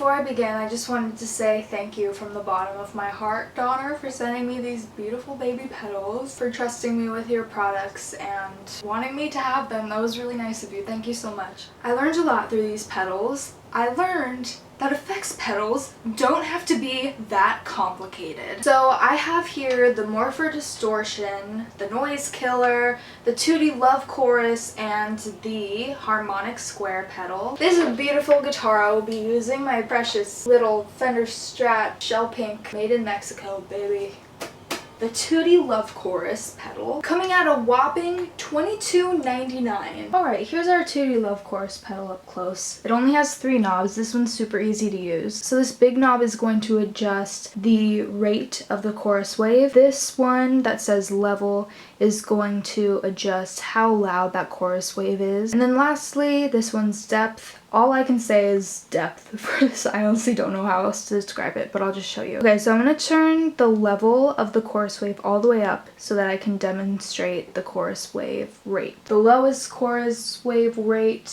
before I begin, I just wanted to say thank you from the bottom of my heart, Donner, for sending me these beautiful baby pedals, for trusting me with your products and wanting me to have them. That was really nice of you. Thank you so much. I learned a lot through these pedals. I learned that effects pedals don't have to be that complicated. So I have here the Morpher Distortion, the Noise Killer, the Tootie Love Chorus, and the Harmonic Square pedal. This is a beautiful guitar. I will be using my precious little Fender Strat Shell Pink, made in Mexico, baby. The Tootie Love Chorus pedal, coming at a whopping $22.99. Alright, here's our Tootie Love Chorus pedal up close. It only has 3 knobs. This one's super easy to use. So this big knob is going to adjust the rate of the chorus wave. This one that says level is going to adjust how loud that chorus wave is. And then lastly, this one's depth. All I can say is depth for this. I honestly don't know how else to describe it, but I'll just show you. Okay, so I'm going to turn the level of the chorus wave all the way up so that I can demonstrate the chorus wave rate. The lowest chorus wave rate.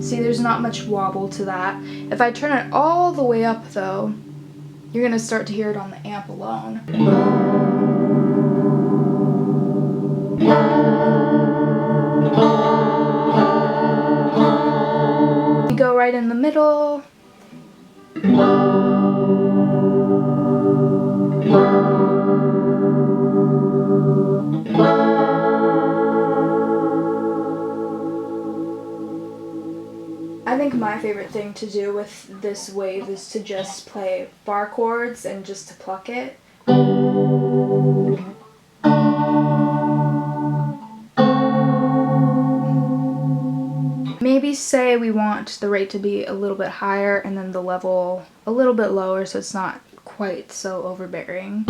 See, there's not much wobble to that. If I turn it all the way up though, you're going to start to hear it on the amp alone. You go right in the middle. I think my favorite thing to do with this wave is to just play bar chords and just to pluck it. Maybe say we want the rate to be a little bit higher and then the level a little bit lower so it's not quite so overbearing.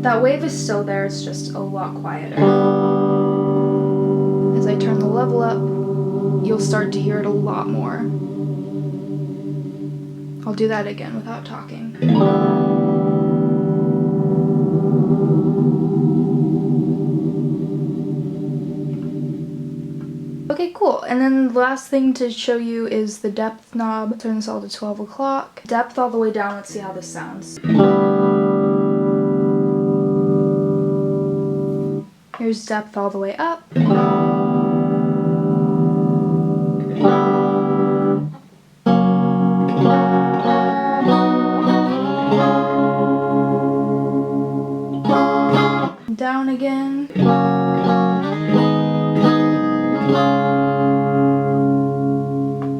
That wave is still there, it's just a lot quieter. As I turn the level up, you'll start to hear it a lot more. I'll do that again without talking. Okay, cool. And then the last thing to show you is the depth knob. Turn this all to 12 o'clock. Depth all the way down. Let's see how this sounds. Here's depth all the way up. Down again.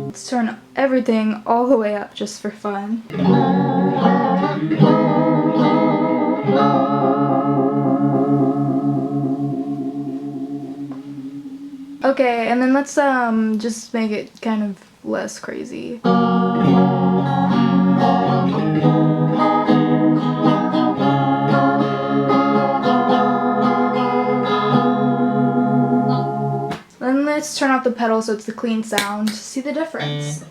Let's turn everything all the way up just for fun. Okay, and then let's just make it kind of less crazy. Then let's turn off the pedal so it's the clean sound. See the difference.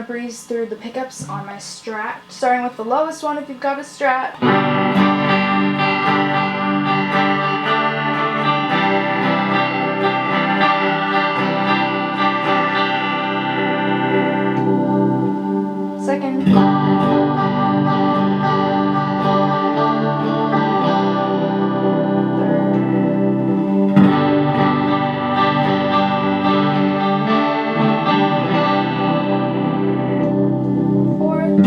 Breeze through the pickups on my Strat, starting with the lowest one if you've got a Strat. Second. Third.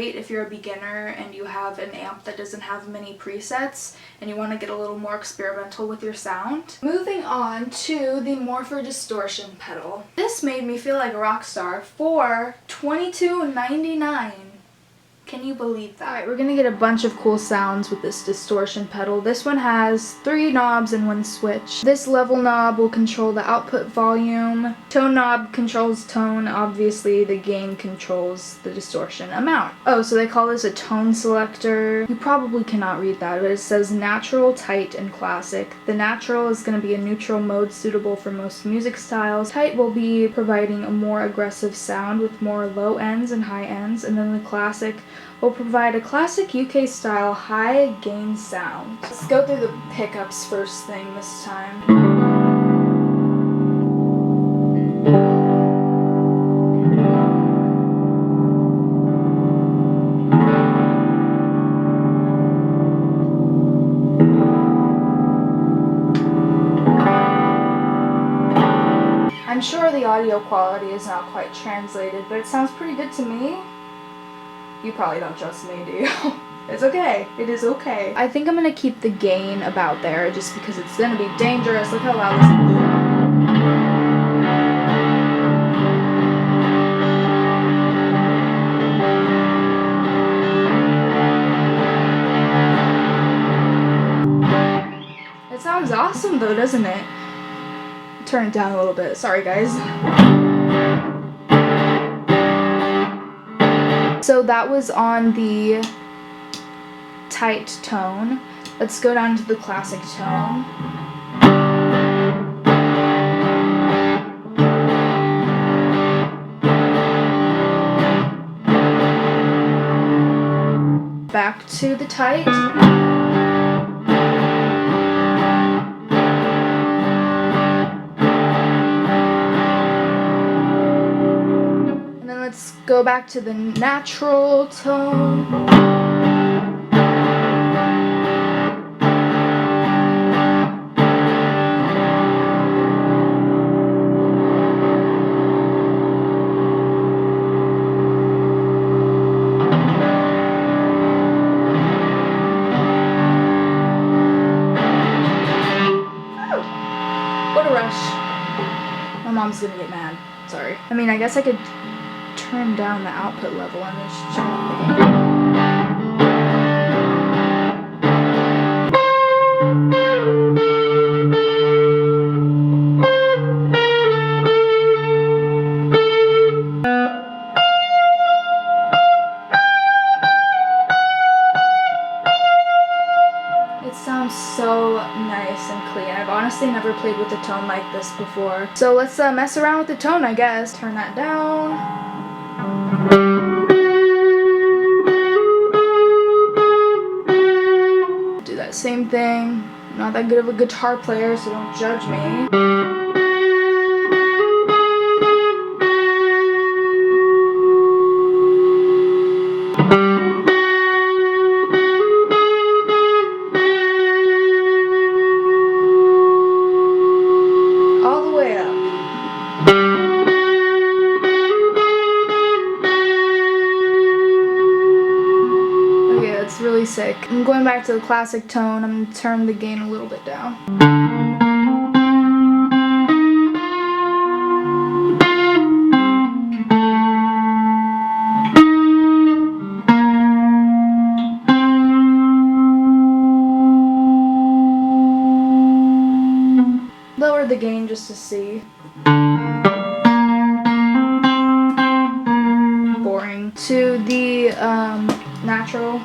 great if you're a beginner and you have an amp that doesn't have many presets and you want to get a little more experimental with your sound. Moving on to the Morpher distortion pedal. This made me feel like a rock star for $22.99. Can you believe that? Alright, we're gonna get a bunch of cool sounds with this distortion pedal. This one has 3 knobs and 1 switch. This level knob will control the output volume. Tone knob controls tone. Obviously, the gain controls the distortion amount. Oh, so they call this a tone selector. You probably cannot read that, but it says natural, tight, and classic. The natural is gonna be a neutral mode suitable for most music styles. Tight will be providing a more aggressive sound with more low ends and high ends, and then the classic will provide a classic UK style high gain sound. Let's go through the pickups first thing this time. I'm sure the audio quality is not quite translated, but it sounds pretty good to me. You probably don't trust me, do you? It's okay. It is okay. I think I'm gonna keep the gain about there just because it's gonna be dangerous. Look how loud this is. It sounds awesome though, doesn't it? Turn it down a little bit. Sorry, guys. So that was on the tight tone. Let's go down to the classic tone. Back to the tight. Let's go back to the natural tone. Oh, what a rush. My mom's gonna get mad. Sorry. I mean, I guess I could turn down the output level and just turn up the gain. It sounds so nice and clean. I've honestly never played with a tone like this before. So let's mess around with the tone, I guess. Turn that down. Do that same thing. I'm not that good of a guitar player, so don't judge me. All the way up. Really sick. I'm going back to the classic tone. I'm going to turn the gain a little bit down. Lower the gain just to see. Boring. To the natural.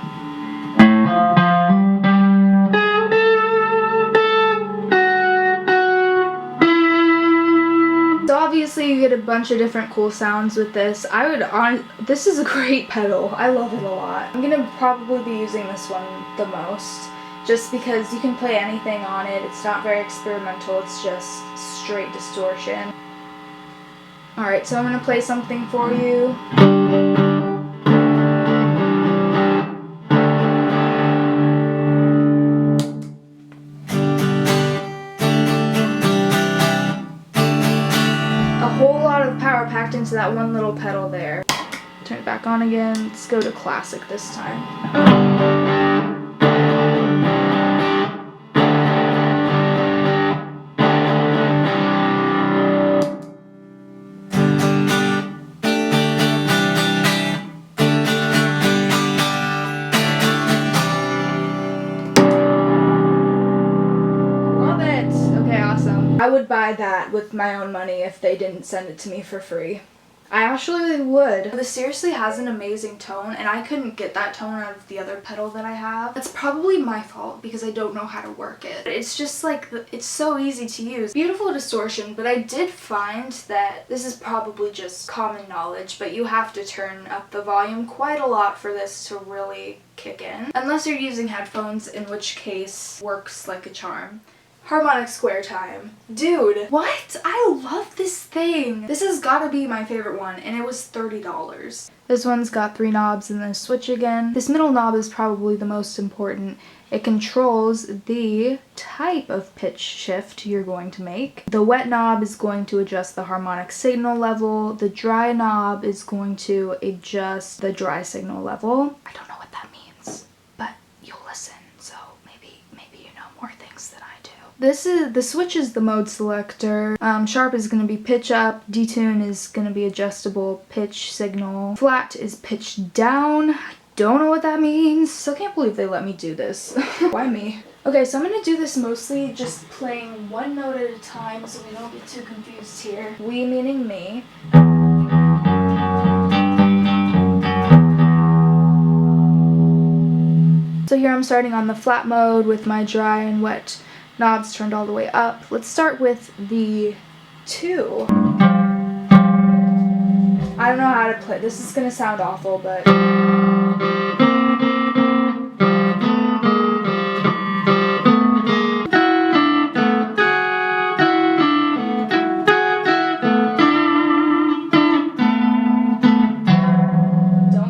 So obviously you get a bunch of different cool sounds with this. This is a great pedal. I love it a lot. I'm gonna probably be using this one the most just because you can play anything on it. It's not very experimental. It's just straight distortion. Alright, so I'm gonna play something for you. Power packed into that one little pedal there. Turn it back on again. Let's go to classic this time. I would buy that with my own money if they didn't send it to me for free. I actually would. This seriously has an amazing tone, and I couldn't get that tone out of the other pedal that I have. That's probably my fault because I don't know how to work it. It's just like, it's so easy to use. Beautiful distortion, but I did find that this is probably just common knowledge, but you have to turn up the volume quite a lot for this to really kick in. Unless you're using headphones, in which case works like a charm. Harmonic square time. Dude, what? I love this thing. This has gotta be my favorite one, and it was $30. This one's got 3 knobs and then a switch again. This middle knob is probably the most important. It controls the type of pitch shift you're going to make. The wet knob is going to adjust the harmonic signal level. The dry knob is going to adjust the dry signal level. I don't know what that means, but you'll listen, so maybe you know more things than I do. The switch is the mode selector. Sharp is going to be pitch up. Detune is going to be adjustable pitch signal. Flat is pitch down. I don't know what that means. Still can't believe they let me do this. Why me? Okay, so I'm going to do this mostly just playing one note at a time so we don't get too confused here. We meaning me. So here I'm starting on the flat mode with my dry and wet knobs turned all the way up. Let's start with the 2. I don't know how to play. This is gonna sound awful, but don't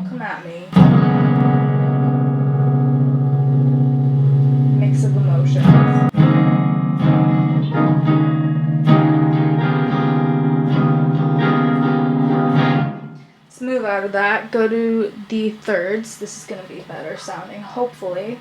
come at me. Mix of emotions. Move out of that, go to the thirds. This is going to be better sounding, hopefully.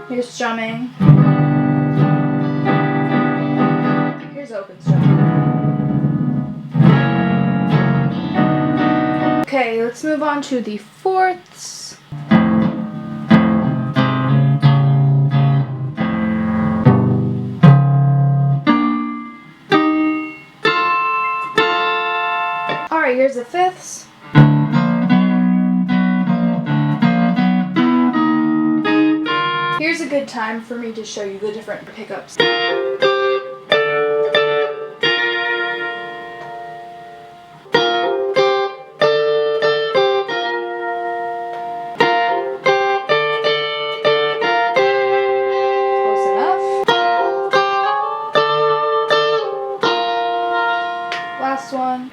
Here's strumming. Here's open strumming. Okay, let's move on to the fourths. Alright, here's the fifths. Here's a good time for me to show you the different pickups. One.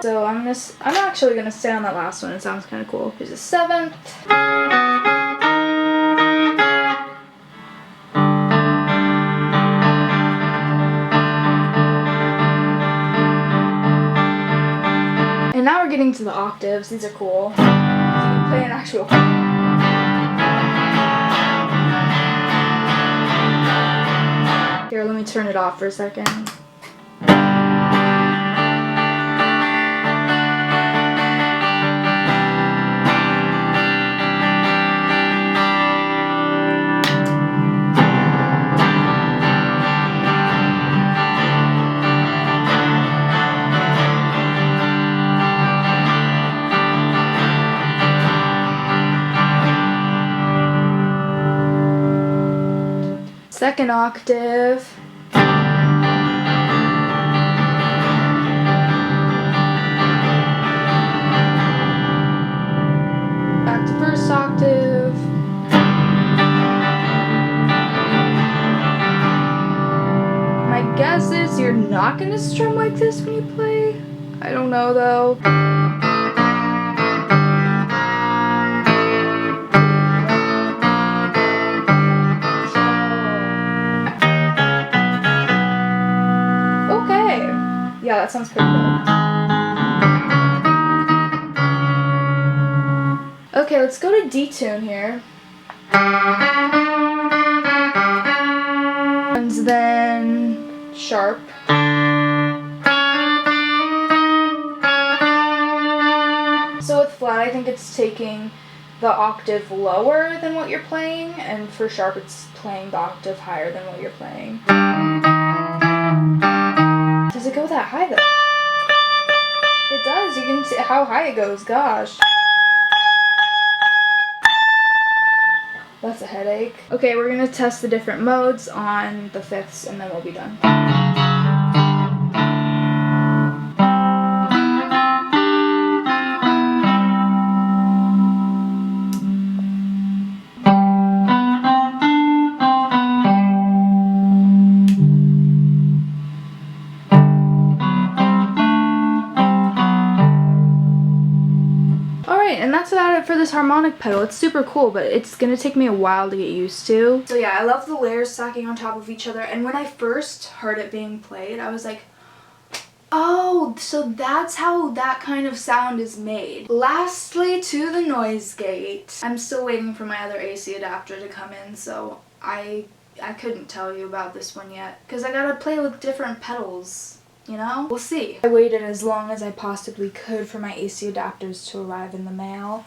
So I'm actually gonna stay on that last one. It sounds kind of cool. Here's a 7th. And now we're getting to the octaves. These are cool. So you can play an actual. Here, let me turn it off for a second. Second octave. Back to first octave. My guess is you're not gonna strum like this when you play. I don't know though. Yeah, that sounds pretty good. Okay, let's go to D tune here. And then sharp. So with flat, I think it's taking the octave lower than what you're playing, and for sharp, it's playing the octave higher than what you're playing. Does it go that high though? It does. You can see how high it goes. Gosh. That's a headache. Okay, we're gonna test the different modes on the fifths, and then we'll be done. And that's about it for this harmonic pedal. It's super cool, but it's gonna take me a while to get used to. So yeah, I love the layers stacking on top of each other, and when I first heard it being played, I was like, oh, so that's how that kind of sound is made. Lastly, to the noise gate. I'm still waiting for my other AC adapter to come in, so I couldn't tell you about this one yet, because I gotta play with different pedals. You know? We'll see. I waited as long as I possibly could for my AC adapters to arrive in the mail.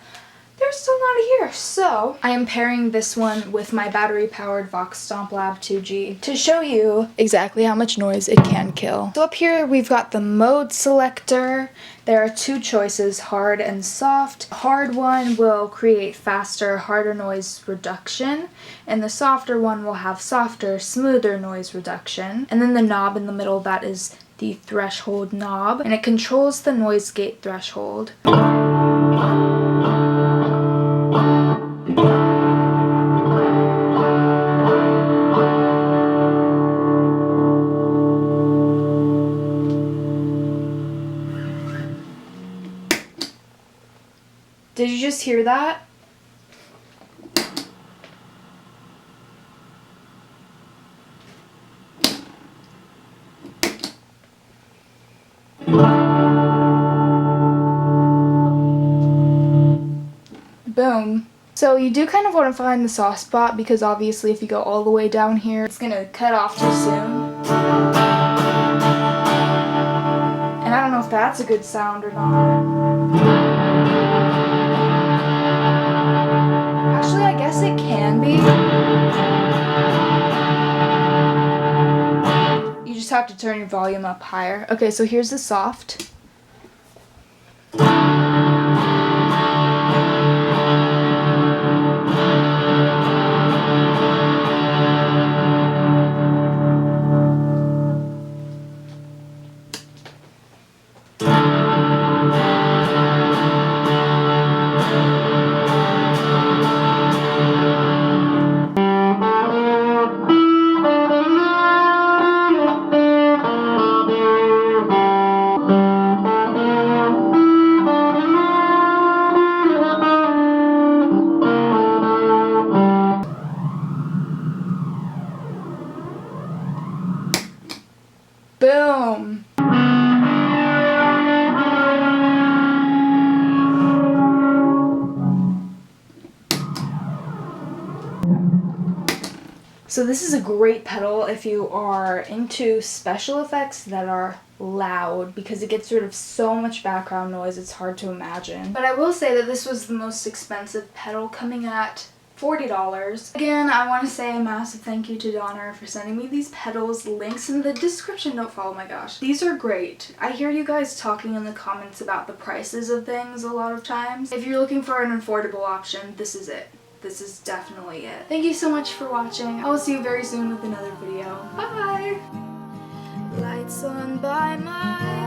They're still not here, so I am pairing this one with my battery-powered Vox Stomp Lab 2G to show you exactly how much noise it can kill. So up here we've got the mode selector. There are two choices, hard and soft. The hard one will create faster, harder noise reduction, and the softer one will have softer, smoother noise reduction. And then the knob in the middle, that is the threshold knob, and it controls the noise gate threshold. Did you just hear that? Boom. So you do kind of want to find the soft spot, because obviously if you go all the way down here, it's gonna cut off too soon. And I don't know if that's a good sound or not. Actually, I guess it can be. You just have to turn your volume up higher. Okay, so here's the soft. Boom. So this is a great pedal if you are into special effects that are loud, because it gets rid of so much background noise it's hard to imagine. But I will say that this was the most expensive pedal, coming at $40. Again, I want to say a massive thank you to Donner for sending me these pedals. Links in the description. Don't follow, my gosh. These are great. I hear you guys talking in the comments about the prices of things a lot of times. If you're looking for an affordable option, this is it. This is definitely it. Thank you so much for watching. I will see you very soon with another video. Bye! Lights on by my